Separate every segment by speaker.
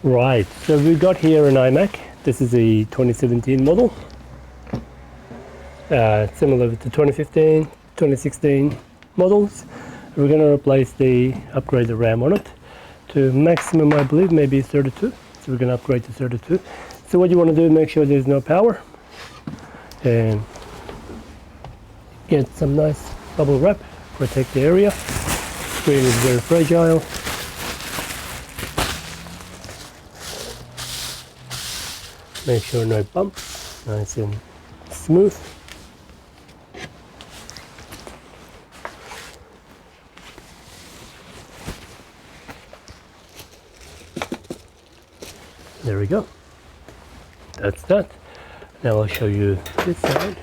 Speaker 1: Right, so we got here an iMac. This is a 2017 model. Similar to 2015, 2016 models. We're going to replace upgrade the RAM on it to maximum, I believe, maybe 32. So we're going to upgrade to 32. So what you want to do, make sure there's no power. And get some nice bubble wrap, protect the area. Screen is very fragile. Make sure no bumps, nice and smooth. There we go. That's that. Now I'll show you this side.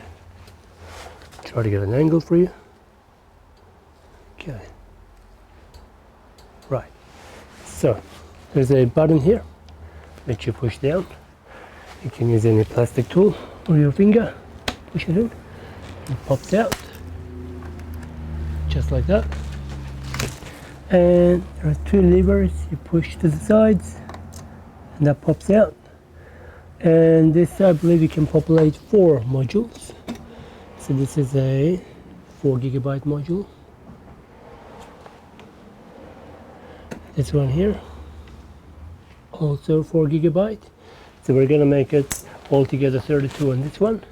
Speaker 1: Try to get an angle for you. Okay. Right. So there's a button here that you push down. You can use any plastic tool or your finger. Push it in. It pops out. Just like that. And there are two levers you push to the sides. And that pops out. And this, I believe, you can populate 4 modules. So this is a 4 GB module. This one here, also 4 GB. So we're going to make it altogether 32 on this one.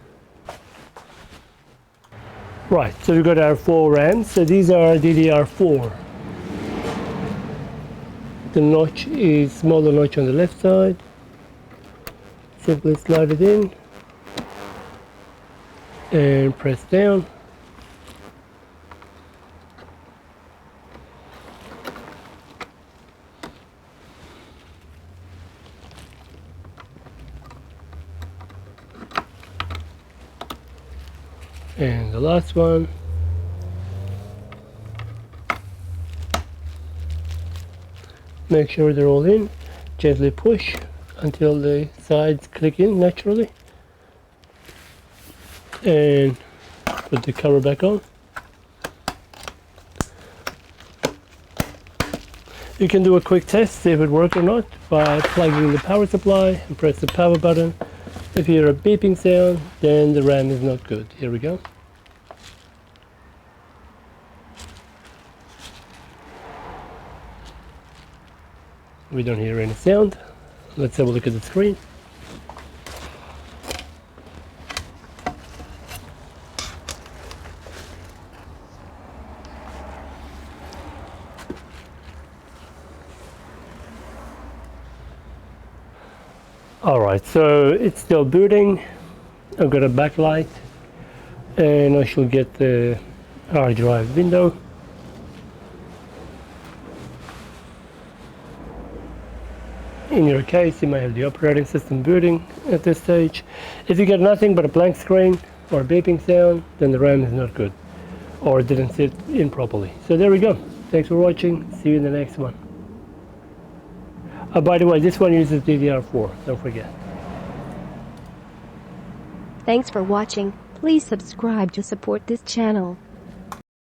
Speaker 1: Right, so we've got our 4 RAMs. So these are DDR4. The notch is smaller notch on the left side. Simply slide it in and press down. And the last one. Make sure they're all in. Gently push until the sides click in naturally. And put the cover back on. You can do a quick test, see if it works or not, by plugging the power supply and press the power button. If you hear a beeping sound, then the RAM is not good. Here we go. We don't hear any sound. Let's have a look at the screen. Alright, so it's still booting. I've got a backlight and I shall get the hard drive window. In your case, you may have the operating system booting at this stage. If you get nothing but a blank screen or a beeping sound, then the RAM is not good or it didn't sit in properly. So there we go. Thanks for watching. See you in the next one. By the way, this one uses DDR4. Don't forget.
Speaker 2: Thanks for watching. Please subscribe to support this channel.